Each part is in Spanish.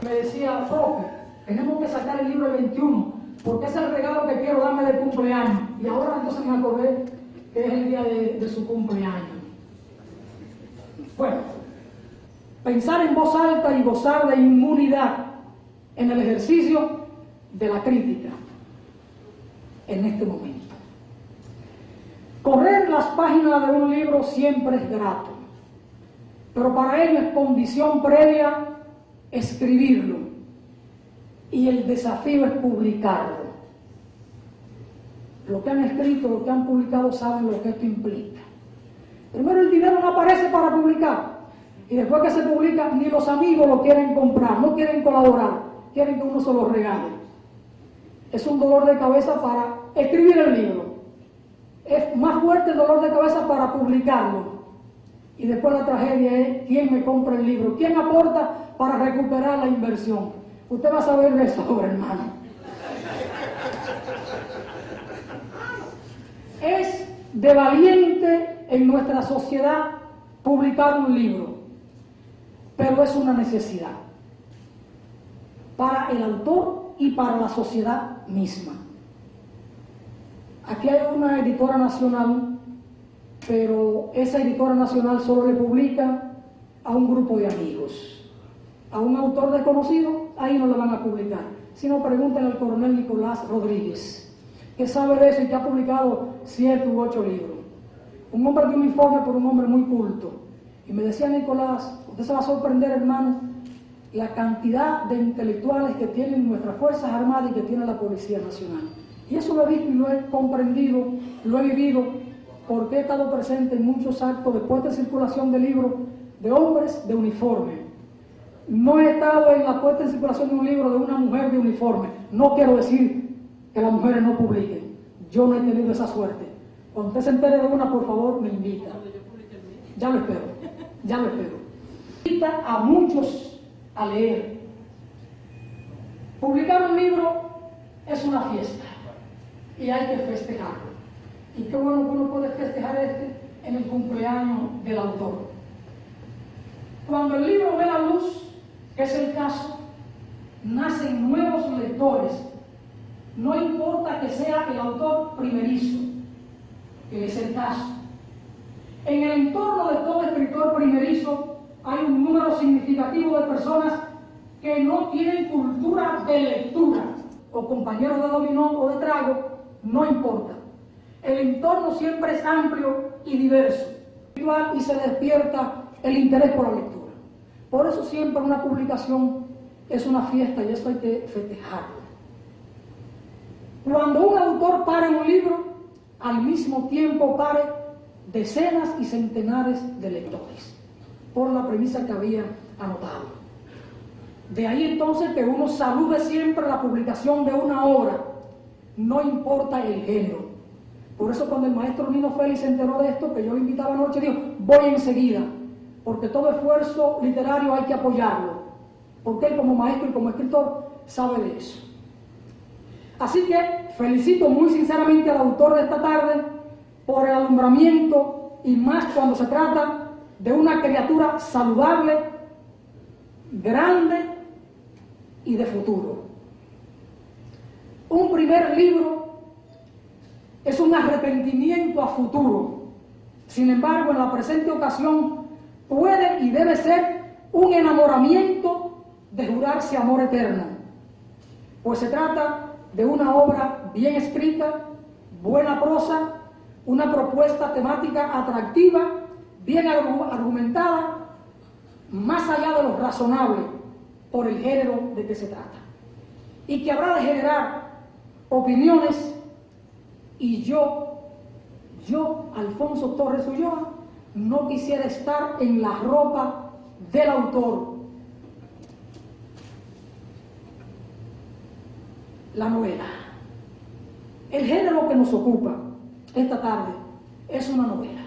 me decía, profe, tenemos que sacar el libro el 21, porque es el regalo que quiero darme de cumpleaños. Y ahora entonces me acordé que es el día de su cumpleaños. Bueno, pensar en voz alta y gozar de inmunidad en el ejercicio de la crítica en este momento. Correr las páginas de un libro siempre es grato, pero para ello es condición previa escribirlo y el desafío es publicarlo. Lo que han escrito, lo que han publicado saben lo que esto implica. Primero, el dinero no aparece para publicar, y después que se publica ni los amigos lo quieren comprar, no quieren colaborar, quieren que uno se lo regale. Es un dolor de cabeza para escribir el libro, es más fuerte el dolor de cabeza para publicarlo, y después la tragedia es quién me compra el libro, quién aporta para recuperar la inversión. Usted va a saber de eso ahora, hermano. Es de valiente en nuestra sociedad publicar un libro, pero es una necesidad para el autor y para la sociedad misma. Aquí hay una editora nacional, pero esa editora nacional solo le publica a un grupo de amigos. A un autor desconocido, ahí no le van a publicar. Si no, pregúntenle al coronel Nicolás Rodríguez, que sabe de eso y que ha publicado 7 u 8 libros. Un hombre de uniforme, pero un hombre muy culto. Y me decía Nicolás, usted se va a sorprender, hermano, la cantidad de intelectuales que tienen nuestras Fuerzas Armadas y que tiene la Policía Nacional. Y eso lo he visto y lo he comprendido, lo he vivido, porque he estado presente en muchos actos de puesta en circulación de libros de hombres de uniforme. No he estado en la puesta en circulación de un libro de una mujer de uniforme. No quiero decir que las mujeres no publiquen. Yo no he tenido esa suerte. Cuando usted se entere de una, por favor, me invita. Ya lo espero, ya lo espero. Invita a muchos a leer. Publicar un libro es una fiesta y hay que festejarlo. Y qué bueno que uno puede festejar en el cumpleaños del autor. Cuando el libro ve la luz, que es el caso, nacen nuevos lectores. No importa que sea el autor primerizo, que es el caso. En el entorno de todo escritor primerizo hay un número significativo de personas que no tienen cultura de lectura, o compañeros de dominó o de trago, no importa. El entorno siempre es amplio y diverso, y se despierta el interés por la lectura. Por eso siempre una publicación es una fiesta y eso hay que festejarlo. Cuando un autor para un libro, al mismo tiempo pare decenas y centenares de lectores, por la premisa que había anotado. De ahí entonces que uno salude siempre la publicación de una obra, no importa el género. Por eso cuando el maestro Nino Félix se enteró de esto, que yo lo invitaba anoche, dijo, voy enseguida, porque todo esfuerzo literario hay que apoyarlo, porque él como maestro y como escritor sabe de eso. Así que felicito muy sinceramente al autor de esta tarde por el alumbramiento, y más cuando se trata de una criatura saludable, grande y de futuro. Un primer libro es un arrepentimiento a futuro. Sin embargo, en la presente ocasión puede y debe ser un enamoramiento de jurarse amor eterno, pues se trata de una obra bien escrita, buena prosa, una propuesta temática atractiva, bien argumentada, más allá de lo razonable por el género de que se trata, y que habrá de generar opiniones. Y yo, Alfonso Torres Ulloa, no quisiera estar en la ropa del autor. La novela. El género que nos ocupa esta tarde es una novela.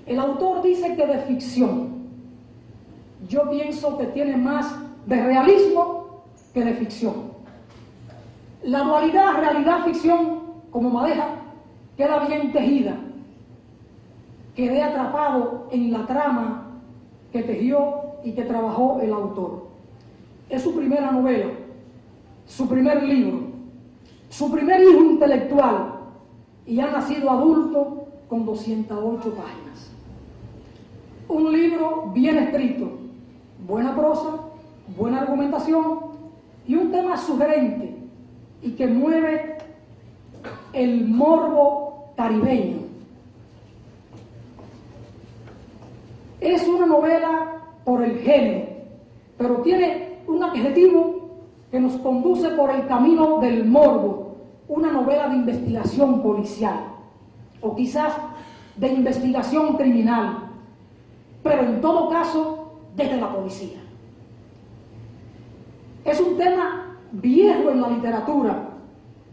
El autor dice que de ficción. Yo pienso que tiene más de realismo que de ficción. La dualidad realidad-ficción, como madeja, queda bien tejida. Quedé atrapado en la trama que tejió y que trabajó el autor. es su primera novela, su primer libro, su primer hijo intelectual, y ha nacido adulto con 208 páginas. Un libro bien escrito, buena prosa, buena argumentación y un tema sugerente y que mueve el morbo caribeño. Es una novela por el género, pero tiene un adjetivo que nos conduce por el camino del morbo, una novela de investigación policial, o quizás de investigación criminal, pero en todo caso desde la policía. Es un tema viejo en la literatura,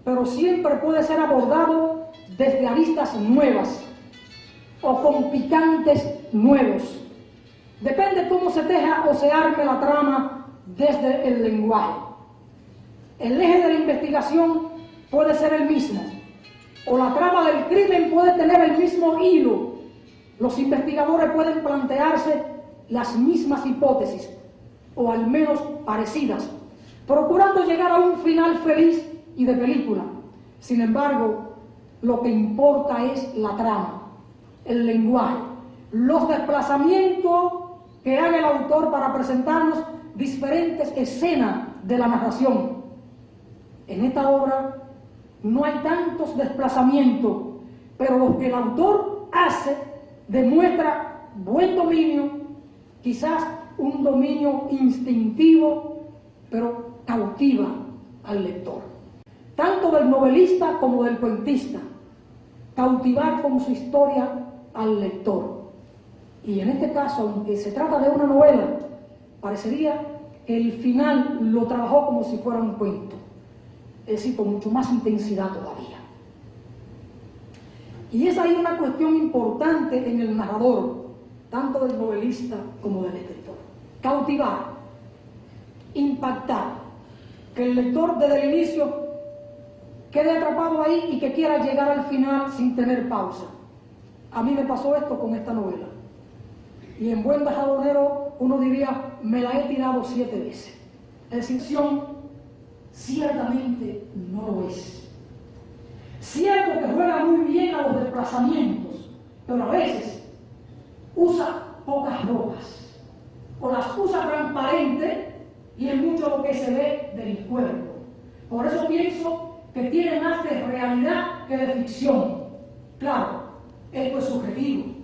pero siempre puede ser abordado desde aristas nuevas o con picantes nuevos. Depende cómo se teja o se arme la trama desde el lenguaje. El eje de la investigación puede ser el mismo, o la trama del crimen puede tener el mismo hilo. Los investigadores pueden plantearse las mismas hipótesis, o al menos parecidas, procurando llegar a un final feliz y de película. Sin embargo, lo que importa es la trama, el lenguaje, los desplazamientos que haga el autor para presentarnos diferentes escenas de la narración. En esta obra no hay tantos desplazamientos, pero lo que el autor hace demuestra buen dominio, quizás un dominio instintivo, pero cautiva al lector. Tanto del novelista como del cuentista, cautivar con su historia al lector. Y en este caso, aunque se trata de una novela, parecería que el final lo trabajó como si fuera un cuento, es decir, con mucho más intensidad todavía. Y es ahí una cuestión importante en el narrador, tanto del novelista como del escritor. Cautivar, impactar, que el lector desde el inicio quede atrapado ahí y que quiera llegar al final sin tener pausa. A mí me pasó esto con esta novela. Y en buen bajadonero uno diría, me la he tirado 7 veces. La decisión ciertamente no lo es. Cierto que juega muy bien a los desplazamientos, pero a veces usa pocas ropas, o las usa transparentes y es mucho lo que se ve del cuerpo. Por eso pienso que tiene más de realidad que de ficción. Claro, esto es subjetivo.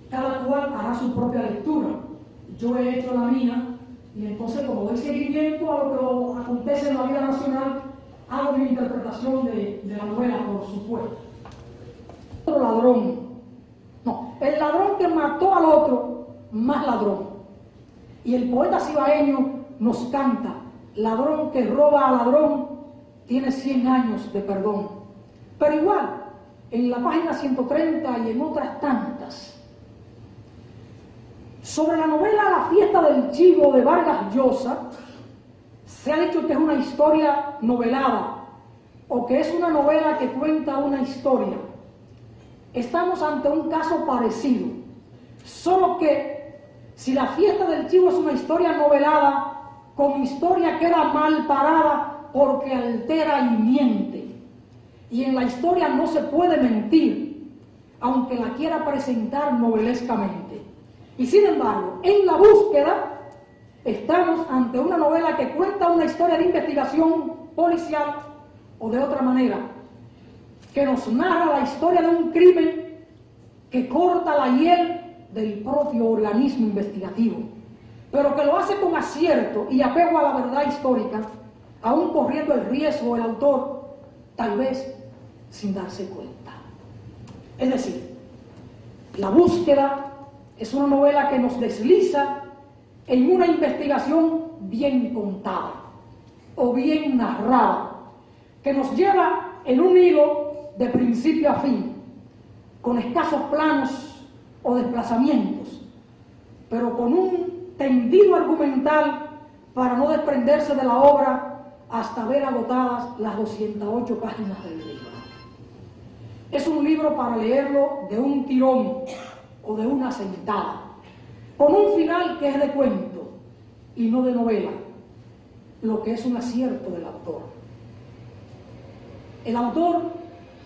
Cada cual hará su propia lectura. Yo he hecho la mía y entonces, como doy seguimiento a lo que acontece en la vida nacional, hago mi interpretación de la novela, por supuesto. Otro ladrón. No, el ladrón que mató al otro, más ladrón. Y el poeta cibaeño nos canta, ladrón que roba a ladrón, tiene 100 años de perdón. Pero igual, en la página 130 y en otras tantas, sobre la novela La fiesta del chivo de Vargas Llosa, se ha dicho que es una historia novelada, o que es una novela que cuenta una historia. Estamos ante un caso parecido, solo que si La fiesta del chivo es una historia novelada, como historia queda mal parada porque altera y miente. Y en la historia no se puede mentir, aunque la quiera presentar novelescamente. Y sin embargo, en La búsqueda, estamos ante una novela que cuenta una historia de investigación policial, o de otra manera, que nos narra la historia de un crimen que corta la hiel del propio organismo investigativo, pero que lo hace con acierto y apego a la verdad histórica, aún corriendo el riesgo el autor, tal vez sin darse cuenta. Es decir, La búsqueda es una novela que nos desliza en una investigación bien contada o bien narrada, que nos lleva en un hilo de principio a fin, con escasos planos o desplazamientos, pero con un tendido argumental para no desprenderse de la obra hasta ver agotadas las 208 páginas del libro. Es un libro para leerlo de un tirón o de una sentada, con un final que es de cuento y no de novela, lo que es un acierto del autor. El autor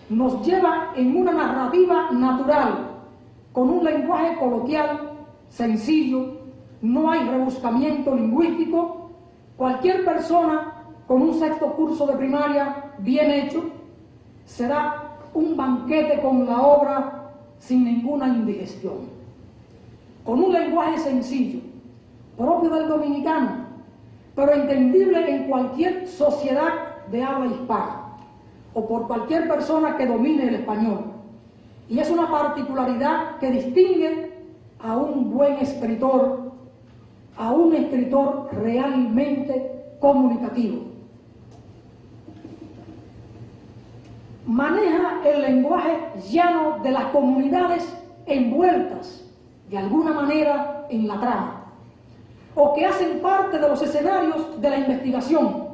nos lleva en una narrativa natural, con un lenguaje coloquial, sencillo, no hay rebuscamiento lingüístico. Cualquier persona con un sexto curso de primaria bien hecho se da un banquete con la obra sin ninguna indigestión, con un lenguaje sencillo, propio del dominicano, pero entendible en cualquier sociedad de habla hispana o por cualquier persona que domine el español. Y es una particularidad que distingue a un buen escritor, a un escritor realmente comunicativo. Maneja el lenguaje llano de las comunidades envueltas de alguna manera en la trama, o que hacen parte de los escenarios de la investigación,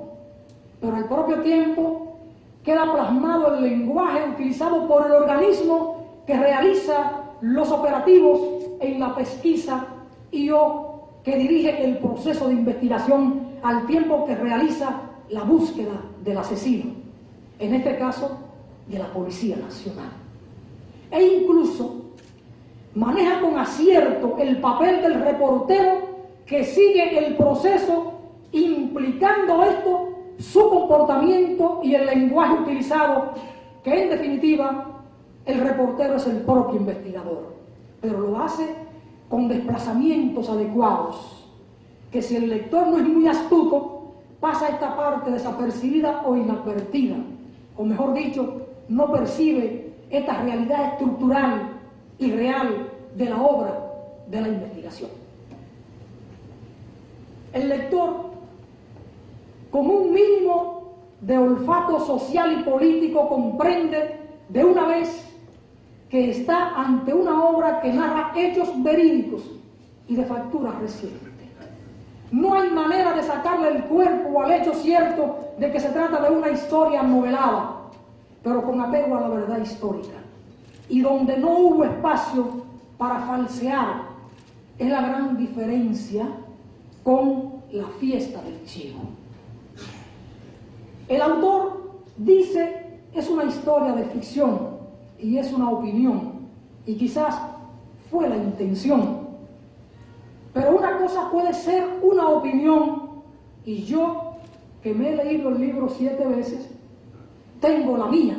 pero al propio tiempo queda plasmado el lenguaje utilizado por el organismo que realiza los operativos en la pesquisa y o que dirige el proceso de investigación al tiempo que realiza la búsqueda del asesino, en este caso de la Policía Nacional. E incluso maneja con acierto el papel del reportero que sigue el proceso, implicando esto su comportamiento y el lenguaje utilizado, que en definitiva el reportero es el propio investigador, pero lo hace con desplazamientos adecuados, que si el lector no es muy astuto, pasa esta parte desapercibida o inadvertida, o mejor dicho, no percibe esta realidad estructural y real de la obra de la investigación. El lector, con un mínimo de olfato social y político, comprende de una vez que está ante una obra que narra hechos verídicos y de factura reciente. No hay manera de sacarle el cuerpo al hecho cierto de que se trata de una historia novelada, pero con apego a la verdad histórica, y donde no hubo espacio para falsear. Es la gran diferencia con La fiesta del chivo. El autor dice es una historia de ficción y es una opinión, y quizás fue la intención, pero una cosa puede ser una opinión, y yo, que me he leído el libro 7 veces, tengo la mía,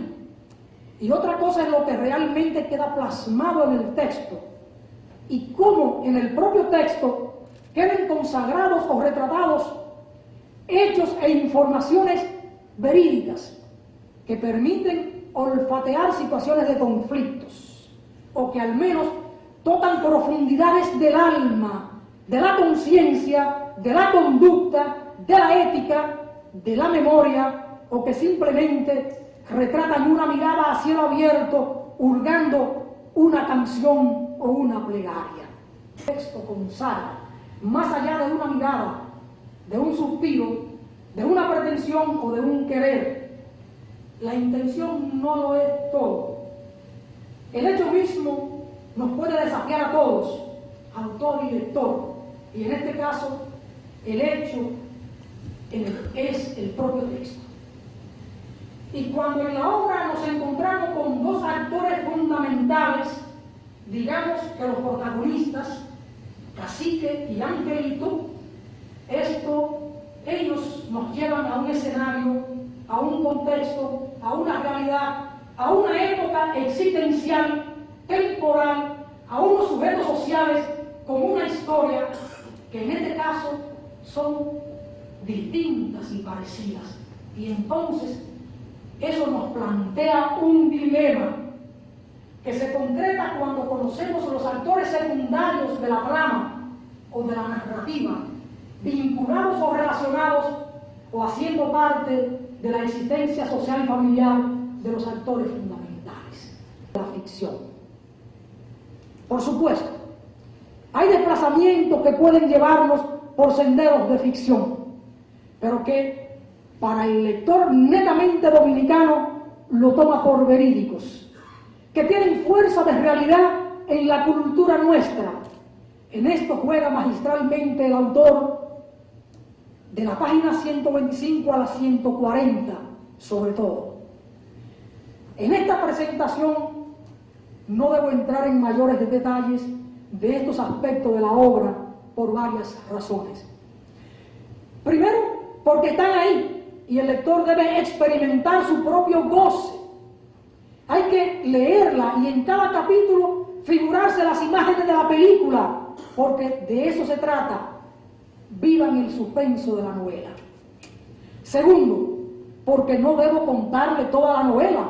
y otra cosa es lo que realmente queda plasmado en el texto, y cómo en el propio texto queden consagrados o retratados hechos e informaciones verídicas que permiten olfatear situaciones de conflictos, o que al menos tocan profundidades del alma, de la conciencia, de la conducta, de la ética, de la memoria, o que simplemente retratan una mirada a cielo abierto, hurgando una canción o una plegaria. El texto consagra, más allá de una mirada, de un suspiro, de una pretensión o de un querer. La intención no lo es todo. El hecho mismo nos puede desafiar a todos, autor y lector, y en este caso el hecho es el propio texto. Y cuando en la obra nos encontramos con dos actores fundamentales, digamos que los protagonistas, Cacique y Angelito, ellos nos llevan a un escenario, a un contexto, a una realidad, a una época existencial, temporal, a unos sujetos sociales con una historia que en este caso son distintas y parecidas. Y entonces eso nos plantea un dilema que se concreta cuando conocemos los actores secundarios de la trama o de la narrativa, vinculados o relacionados o haciendo parte de la existencia social y familiar de los actores fundamentales de la ficción. Por supuesto, hay desplazamientos que pueden llevarnos por senderos de ficción, pero que para el lector netamente dominicano lo toma por verídicos, que tienen fuerza de realidad en la cultura nuestra. En esto juega magistralmente el autor de la página 125 a la 140, sobre todo. En esta presentación no debo entrar en mayores detalles de estos aspectos de la obra por varias razones. Primero, porque están ahí y el lector debe experimentar su propio goce. Hay que leerla y en cada capítulo figurarse las imágenes de la película, porque de eso se trata. Vivan el suspenso de la novela. Segundo, porque no debo contarle toda la novela,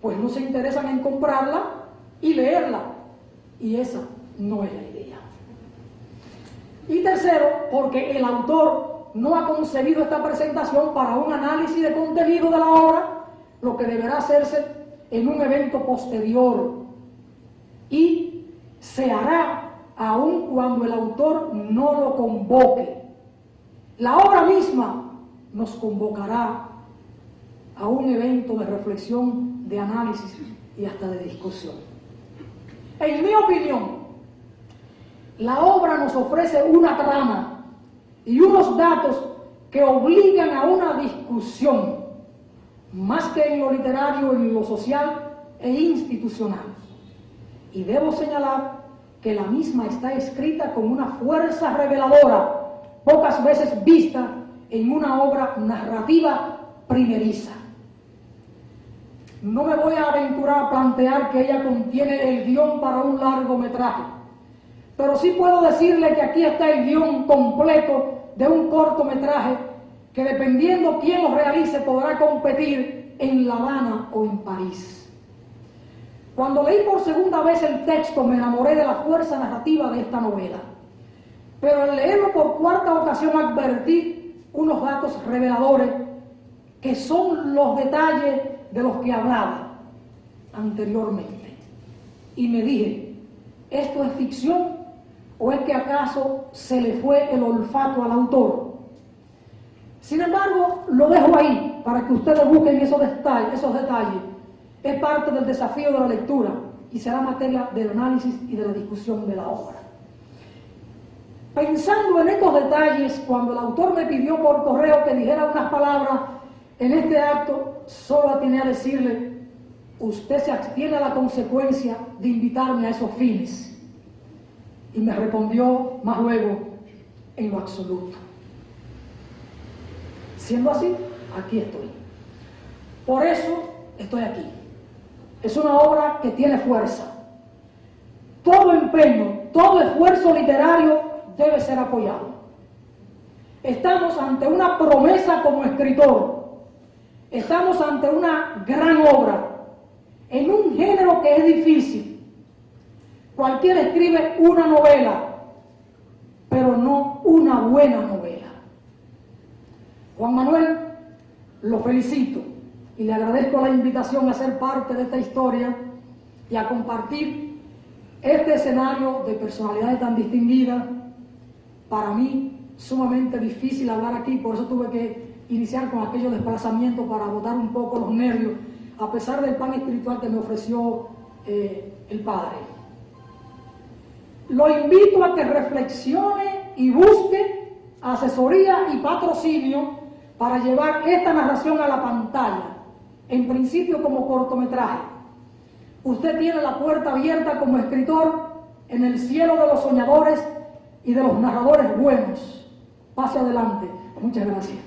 pues no se interesan en comprarla y leerla, y esa no es la idea. Y tercero, porque el autor no ha concebido esta presentación para un análisis de contenido de la obra, lo que deberá hacerse en un evento posterior, y se hará aun cuando el autor no lo convoque. La obra misma nos convocará a un evento de reflexión, de análisis y hasta de discusión. En mi opinión, la obra nos ofrece una trama y unos datos que obligan a una discusión, más que en lo literario, en lo social e institucional. Y debo señalar que la misma está escrita con una fuerza reveladora, pocas veces vista en una obra narrativa primeriza. No me voy a aventurar a plantear que ella contiene el guión para un largometraje, pero sí puedo decirle que aquí está el guión completo de un cortometraje que, dependiendo quién lo realice, podrá competir en La Habana o en París. Cuando leí por segunda vez el texto me enamoré de la fuerza narrativa de esta novela, pero al leerlo por cuarta ocasión advertí unos datos reveladores que son los detalles de los que hablaba anteriormente. Y me dije, ¿esto es ficción o es que acaso se le fue el olfato al autor? Sin embargo, lo dejo ahí para que ustedes busquen esos detalles. Es parte del desafío de la lectura y será materia del análisis y de la discusión de la obra. Pensando en estos detalles, cuando el autor me pidió por correo que dijera unas palabras en este acto, solo atiné a decirle: usted se abstiene a la consecuencia de invitarme a esos fines. Y me respondió más luego: en lo absoluto. Siendo así, aquí estoy. Por eso estoy aquí. Es una obra que tiene fuerza. Todo empeño, todo esfuerzo literario debe ser apoyado. Estamos ante una promesa como escritor. Estamos ante una gran obra, en un género que es difícil. Cualquiera escribe una novela, pero no una buena novela. Juan Manuel, lo felicito y le agradezco la invitación a ser parte de esta historia y a compartir este escenario de personalidades tan distinguidas. Para mí, sumamente difícil hablar aquí, por eso tuve que iniciar con aquellos desplazamientos para botar un poco los nervios, a pesar del pan espiritual que me ofreció el Padre. Lo invito a que reflexione y busque asesoría y patrocinio para llevar esta narración a la pantalla, en principio como cortometraje. Usted tiene la puerta abierta como escritor en el cielo de los soñadores y de los narradores buenos. Pase adelante. Muchas gracias.